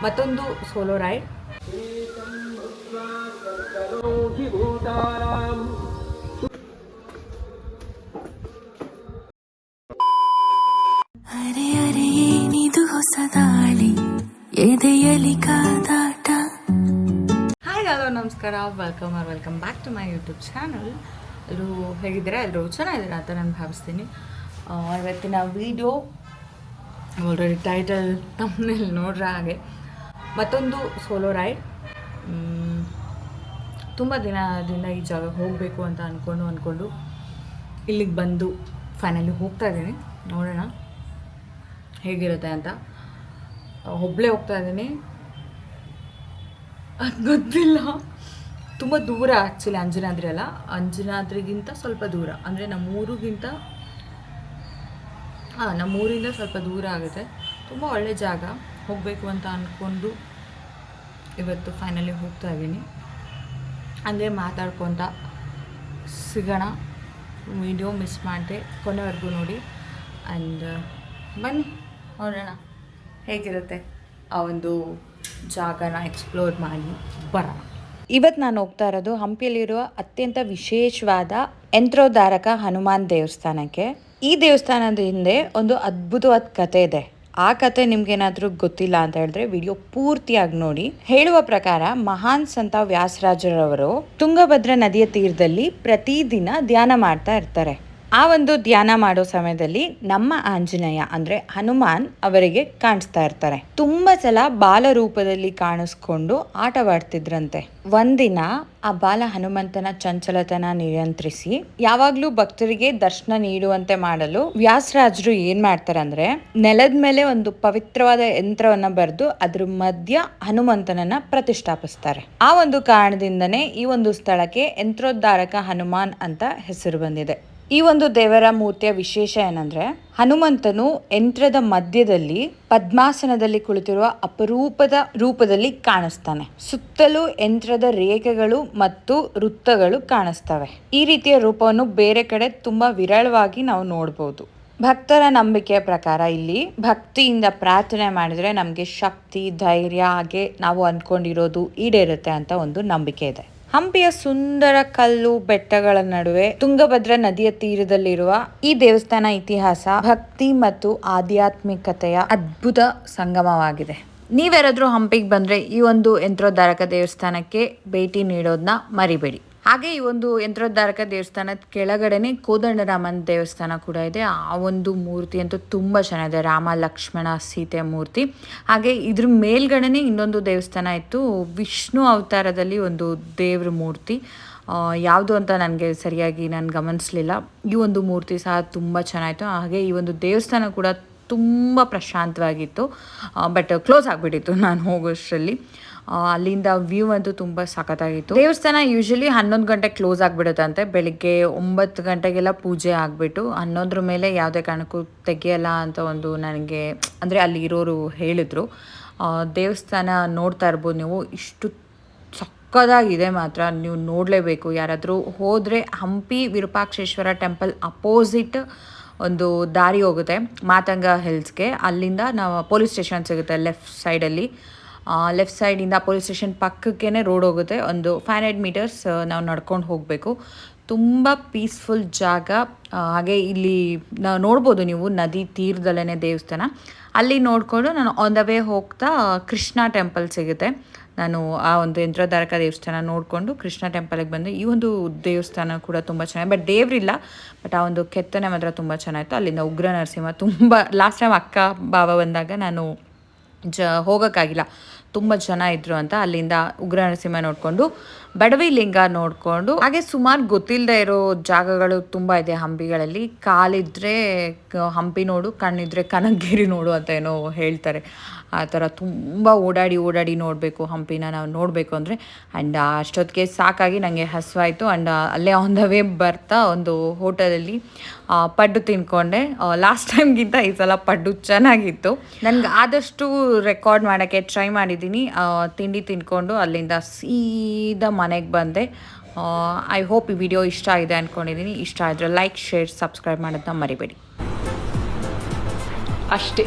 ಮತ್ತೊಂದು solo ride. Hi hello ನಮಸ್ಕಾರ, welcome back to my YouTube channel. ಎಲ್ಲರೂ ಹೇಗಿದ್ದೀರಾ? ಎಲ್ಲರೂ ಚೆನ್ನಾಗಿದ್ದೀರಾ ಅಂತ ನಾನು ಭಾವಿಸ್ತೀನಿ. ಇವತ್ತಿನ ವಿಡಿಯೋ ಆಲ್ರೆಡಿ ಟೈಟಲ್ ತಮ್ಮನೇಲಿ ನೋಡ್ರ ಹಾಗೆ ಮತ್ತೊಂದು ಸೋಲೋ ರೈಡ್. ತುಂಬ ದಿನದಿಂದ ಈ ಜಾಗಕ್ಕೆ ಹೋಗಬೇಕು ಅಂತ ಅಂದ್ಕೊಂಡು ಇಲ್ಲಿಗೆ ಬಂದು ಫೈನಲಿ ಹೋಗ್ತಾ ಇದ್ದೀನಿ. ನೋಡೋಣ ಹೇಗಿರುತ್ತೆ ಅಂತ. ಒಬ್ಬಳೇ ಹೋಗ್ತಾ ಇದ್ದೀನಿ, ಅದು ಗೊತ್ತಿಲ್ಲ. ತುಂಬ ದೂರ ಆ್ಯಕ್ಚುಲಿ ಅಂಜನಾದ್ರಿ ಅಲ್ಲ, ಅಂಜನಾದ್ರಿಗಿಂತ ಸ್ವಲ್ಪ ದೂರ, ಅಂದರೆ ನಮ್ಮೂರಿಂದ ಸ್ವಲ್ಪ ದೂರ ಆಗುತ್ತೆ. ತುಂಬ ಒಳ್ಳೆ ಜಾಗ, ಹೋಗಬೇಕು ಅಂತ ಅಂದ್ಕೊಂಡು ಇವತ್ತು ಫೈನಲಿ ಹೋಗ್ತಾ ಇದ್ದೀನಿ. ಅಂದರೆ ಮಾತಾಡ್ಕೊತ ಸಿಗೋಣ. ವಿಡಿಯೋ ಮಿಸ್ ಮಾಡಿದೆ, ಕೊನೆವರೆಗೂ ನೋಡಿ. ಆ್ಯಂಡ್ ಬನ್ನಿ ನೋಡೋಣ ಹೇಗಿರುತ್ತೆ ಆ ಒಂದು ಜಾಗನ ಎಕ್ಸ್ಪ್ಲೋರ್ ಮಾಡಿ ಬರೋಣ. ಇವತ್ತು ನಾನು ಹೋಗ್ತಾ ಇರೋದು ಹಂಪಿಯಲ್ಲಿರುವ ಅತ್ಯಂತ ವಿಶೇಷವಾದ ಯಂತ್ರೋದ್ಧಾರಕ ಹನುಮಾನ್ ದೇವಸ್ಥಾನಕ್ಕೆ. ಈ ದೇವಸ್ಥಾನದ ಹಿಂದೆ ಒಂದು ಅದ್ಭುತವಾದ ಕತೆ ಇದೆ. ಆ ಕತೆ ನಿಮ್ಗೇನಾದ್ರೂ ಗೊತ್ತಿಲ್ಲ ಅಂತ ಹೇಳಿದ್ರೆ ವಿಡಿಯೋ ಪೂರ್ತಿಯಾಗಿ ನೋಡಿ. ಹೇಳುವ ಪ್ರಕಾರ ಮಹಾನ್ ಸಂತ ವ್ಯಾಸರಾಜರವರು ತುಂಗಭದ್ರಾ ನದಿಯ ತೀರದಲ್ಲಿ ಪ್ರತಿದಿನ ಧ್ಯಾನ ಮಾಡ್ತಾ ಇರ್ತಾರೆ. ಆ ಒಂದು ಧ್ಯಾನ ಮಾಡೋ ಸಮಯದಲ್ಲಿ ನಮ್ಮ ಆಂಜನೇಯ ಅಂದ್ರೆ ಹನುಮಾನ್ ಅವರಿಗೆ ಕಾಣಿಸ್ತಾ ಇರ್ತಾರೆ. ತುಂಬಾ ಸಲ ಬಾಲ ರೂಪದಲ್ಲಿ ಕಾಣಿಸ್ಕೊಂಡು ಆಟವಾಡ್ತಿದ್ರಂತೆ. ಒಂದಿನ ಆ ಬಾಲ ಹನುಮಂತನ ಚಂಚಲತನ ನಿಯಂತ್ರಿಸಿ ಯಾವಾಗ್ಲೂ ಭಕ್ತರಿಗೆ ದರ್ಶನ ನೀಡುವಂತೆ ಮಾಡಲು ವ್ಯಾಸರಾಜರು ಏನ್ ಮಾಡ್ತಾರೆ ಅಂದ್ರೆ, ನೆಲದ ಮೇಲೆ ಒಂದು ಪವಿತ್ರವಾದ ಯಂತ್ರವನ್ನ ಬರೆದು ಅದ್ರ ಮಧ್ಯ ಹನುಮಂತನನ್ನ ಪ್ರತಿಷ್ಠಾಪಿಸ್ತಾರೆ. ಆ ಒಂದು ಕಾರಣದಿಂದನೇ ಈ ಒಂದು ಸ್ಥಳಕ್ಕೆ ಯಂತ್ರೋದ್ಧಾರಕ ಹನುಮಾನ್ ಅಂತ ಹೆಸರು ಬಂದಿದೆ. ಈ ಒಂದು ದೇವರ ಮೂರ್ತಿಯ ವಿಶೇಷ ಏನಂದ್ರೆ, ಹನುಮಂತನು ಯಂತ್ರದ ಮಧ್ಯದಲ್ಲಿ ಪದ್ಮಾಸನದಲ್ಲಿ ಕುಳಿತಿರುವ ಅಪರೂಪದ ರೂಪದಲ್ಲಿ ಕಾಣಿಸ್ತಾನೆ. ಸುತ್ತಲೂ ಯಂತ್ರದ ರೇಖೆಗಳು ಮತ್ತು ವೃತ್ತಗಳು ಕಾಣಿಸ್ತವೆ. ಈ ರೀತಿಯ ರೂಪವನ್ನು ಬೇರೆ ಕಡೆ ತುಂಬಾ ವಿರಳವಾಗಿ ನಾವು ನೋಡಬಹುದು. ಭಕ್ತರ ನಂಬಿಕೆಯ ಪ್ರಕಾರ ಇಲ್ಲಿ ಭಕ್ತಿಯಿಂದ ಪ್ರಾರ್ಥನೆ ಮಾಡಿದ್ರೆ ನಮ್ಗೆ ಶಕ್ತಿ, ಧೈರ್ಯ, ಹಾಗೆ ನಾವು ಅನ್ಕೊಂಡಿರೋದು ಈಡೇರುತ್ತೆ ಅಂತ ಒಂದು ನಂಬಿಕೆ ಇದೆ. ಹಂಪಿಯ ಸುಂದರ ಕಲ್ಲು ಬೆಟ್ಟಗಳ ನಡುವೆ ತುಂಗಭದ್ರಾ ನದಿಯ ತೀರದಲ್ಲಿರುವ ಈ ದೇವಸ್ಥಾನ ಇತಿಹಾಸ, ಭಕ್ತಿ ಮತ್ತು ಆಧ್ಯಾತ್ಮಿಕತೆಯ ಅದ್ಭುತ ಸಂಗಮವಾಗಿದೆ. ನೀವ್ಯಾರಾದ್ರೂ ಹಂಪಿಗೆ ಬಂದ್ರೆ ಈ ಒಂದು ಯಂತ್ರೋದ್ಧಾರಕ ದೇವಸ್ಥಾನಕ್ಕೆ ಭೇಟಿ ನೀಡೋದನ್ನ ಮರಿಬೇಡಿ. ಹಾಗೆ ಈ ಒಂದು ಯಂತ್ರೋದ್ಧಾರಕ ದೇವಸ್ಥಾನದ ಕೆಳಗಡೆನೆ ಕೋದಂಡರಾಮನ್ ದೇವಸ್ಥಾನ ಕೂಡ ಇದೆ. ಆ ಒಂದು ಮೂರ್ತಿ ಅಂತೂ ತುಂಬ ಚೆನ್ನಾಗಿದೆ, ರಾಮ ಲಕ್ಷ್ಮಣ ಸೀತೆ ಮೂರ್ತಿ. ಹಾಗೆ ಇದ್ರ ಮೇಲ್ಗಡೆನೆ ಇನ್ನೊಂದು ದೇವಸ್ಥಾನ ಇತ್ತು, ವಿಷ್ಣು ಅವತಾರದಲ್ಲಿ ಒಂದು ದೇವ್ರ ಮೂರ್ತಿ. ಯಾವುದು ಅಂತ ನನಗೆ ಸರಿಯಾಗಿ ನಾನು ಗಮನಿಸಲಿಲ್ಲ. ಈ ಒಂದು ಮೂರ್ತಿ ಸಹ ತುಂಬ ಚೆನ್ನಾಯಿತು. ಹಾಗೆ ಈ ಒಂದು ದೇವಸ್ಥಾನ ಕೂಡ ತುಂಬ ಪ್ರಶಾಂತವಾಗಿತ್ತು. ಬಟ್ ಕ್ಲೋಸ್ ಆಗಿಬಿಟ್ಟಿತ್ತು ನಾನು ಹೋಗೋಷ್ಟರಲ್ಲಿ. ಅಲ್ಲಿಂದ ವ್ಯೂ ಅಂತೂ ತುಂಬ ಸಖತ್ತಾಗಿತ್ತು. ದೇವಸ್ಥಾನ ಯೂಶಲಿ 11 ಗಂಟೆ ಕ್ಲೋಸ್ ಆಗಿಬಿಡುತ್ತಂತೆ. ಬೆಳಿಗ್ಗೆ 9 ಗಂಟೆಗೆಲ್ಲ ಪೂಜೆ ಆಗಿಬಿಟ್ಟು 11 ಮೇಲೆ ಯಾವುದೇ ಕಾರಣಕ್ಕೂ ತೆಗಿಯಲ್ಲ ಅಂತ ಒಂದು ನನಗೆ, ಅಂದರೆ ಅಲ್ಲಿ ಇರೋರು ಹೇಳಿದ್ರು. ದೇವಸ್ಥಾನ ನೋಡ್ತಾ ಇರ್ಬೋದು ನೀವು, ಇಷ್ಟು ಸಕ್ಕದಾಗಿದೆ, ಮಾತ್ರ ನೀವು ನೋಡಲೇಬೇಕು. ಯಾರಾದರೂ ಹೋದರೆ ಹಂಪಿ ವಿರೂಪಾಕ್ಷೇಶ್ವರ ಟೆಂಪಲ್ ಅಪೋಸಿಟ್ ಒಂದು ದಾರಿ ಹೋಗುತ್ತೆ ಮಾತಂಗ ಹಿಲ್ಸ್ಗೆ. ಅಲ್ಲಿಂದ ನಾವು ಪೊಲೀಸ್ ಸ್ಟೇಷನ್ ಸಿಗುತ್ತೆ ಲೆಫ್ಟ್ ಸೈಡಲ್ಲಿ. ಲೆಫ್ಟ್ ಸೈಡಿಂದ ಪೊಲೀಸ್ ಸ್ಟೇಷನ್ ಪಕ್ಕಕ್ಕೇ ರೋಡ್ ಹೋಗುತ್ತೆ. ಒಂದು 500 ಮೀಟರ್ಸ್ ನಾವು ನಡ್ಕೊಂಡು ಹೋಗಬೇಕು. ತುಂಬ ಪೀಸ್ಫುಲ್ ಜಾಗ. ಹಾಗೆ ಇಲ್ಲಿ ನಾವು ನೋಡ್ಬೋದು ನೀವು, ನದಿ ತೀರದಲ್ಲೇ ದೇವಸ್ಥಾನ. ಅಲ್ಲಿ ನೋಡಿಕೊಂಡು ನಾನು ಆನ್ ದ ವೇ ಹೋಗ್ತಾ ಕೃಷ್ಣ ಟೆಂಪಲ್ ಸಿಗುತ್ತೆ. ನಾನು ಆ ಒಂದು ಯಂತ್ರೋದ್ಧಾರಕ ದೇವಸ್ಥಾನ ನೋಡಿಕೊಂಡು ಕೃಷ್ಣ ಟೆಂಪಲ್ಗೆ ಬಂದೆ. ಈ ಒಂದು ದೇವಸ್ಥಾನ ಕೂಡ ತುಂಬ ಚೆನ್ನಾಗಿ, ಬಟ್ ದೇವರಿಲ್ಲ, ಬಟ್ ಆ ಒಂದು ಕೆತ್ತನೆ ಮಾತ್ರ ತುಂಬ ಚೆನ್ನಾಗಿತ್ತು. ಅಲ್ಲಿಂದ ಉಗ್ರ ನರಸಿಂಹ ತುಂಬ, ಲಾಸ್ಟ್ ಟೈಮ್ ಅಕ್ಕ ಬಾವ ಬಂದಾಗ ನಾನು ಹೋಗೋಕ್ಕಾಗಿಲ್ಲ, ತುಂಬ ಜನ ಇದ್ರು ಅಂತ. ಅಲ್ಲಿಂದ ಉಗ್ರ ನರಸಿಂಹ ನೋಡಿಕೊಂಡು ಬಡವಿ ಲಿಂಗ ನೋಡಿಕೊಂಡು, ಹಾಗೆ ಸುಮಾರು ಗೊತ್ತಿಲ್ಲದೆ ಇರೋ ಜಾಗಗಳು ತುಂಬ ಇದೆ ಹಂಪಿಗಳಲ್ಲಿ. ಕಾಲಿದ್ರೆ ಹಂಪಿ ನೋಡು, ಕಣ್ಣಿದ್ರೆ ಕನಕಗಿರಿ ನೋಡು ಅಂತ ಏನೋ ಹೇಳ್ತಾರೆ. ಆ ಥರ ತುಂಬ ಓಡಾಡಿ ನೋಡಬೇಕು ಹಂಪಿನ ನಾವು ನೋಡಬೇಕು ಅಂದರೆ. ಆ್ಯಂಡ್ ಅಷ್ಟೊತ್ತಿಗೆ ಸಾಕಾಗಿ ನನಗೆ ಹಸಿವಾಯಿತು. ಆ್ಯಂಡ್ ಅಲ್ಲೇ ಆನ್ ದ ವೇ ಬರ್ತಾ ಒಂದು ಹೋಟೆಲಲ್ಲಿ ಪಡ್ಡು ತಿನ್ಕೊಂಡೆ. ಲಾಸ್ಟ್ ಟೈಮ್ಗಿಂತ ಈ ಸಲ ಪಡ್ಡು ಚೆನ್ನಾಗಿತ್ತು. ನನಗೆ ಆದಷ್ಟು ರೆಕಾರ್ಡ್ ಮಾಡೋಕ್ಕೆ ಟ್ರೈ ಮಾಡಿದ್ದೀನಿ. ತಿಂಡಿ ತಿನ್ಕೊಂಡು ಅಲ್ಲಿಂದ ಸೀದಾ ಮನೆಗೆ ಬಂದೆ. ಐ ಹೋಪ್ ಈ ವಿಡಿಯೋ ಇಷ್ಟ ಆಗಿದೆ ಅಂದ್ಕೊಂಡಿದ್ದೀನಿ. ಇಷ್ಟ ಆದರೆ ಲೈಕ್, ಶೇರ್, ಸಬ್ಸ್ಕ್ರೈಬ್ ಮಾಡೋದನ್ನ ಮರಿಬೇಡಿ. ಅಷ್ಟೇ.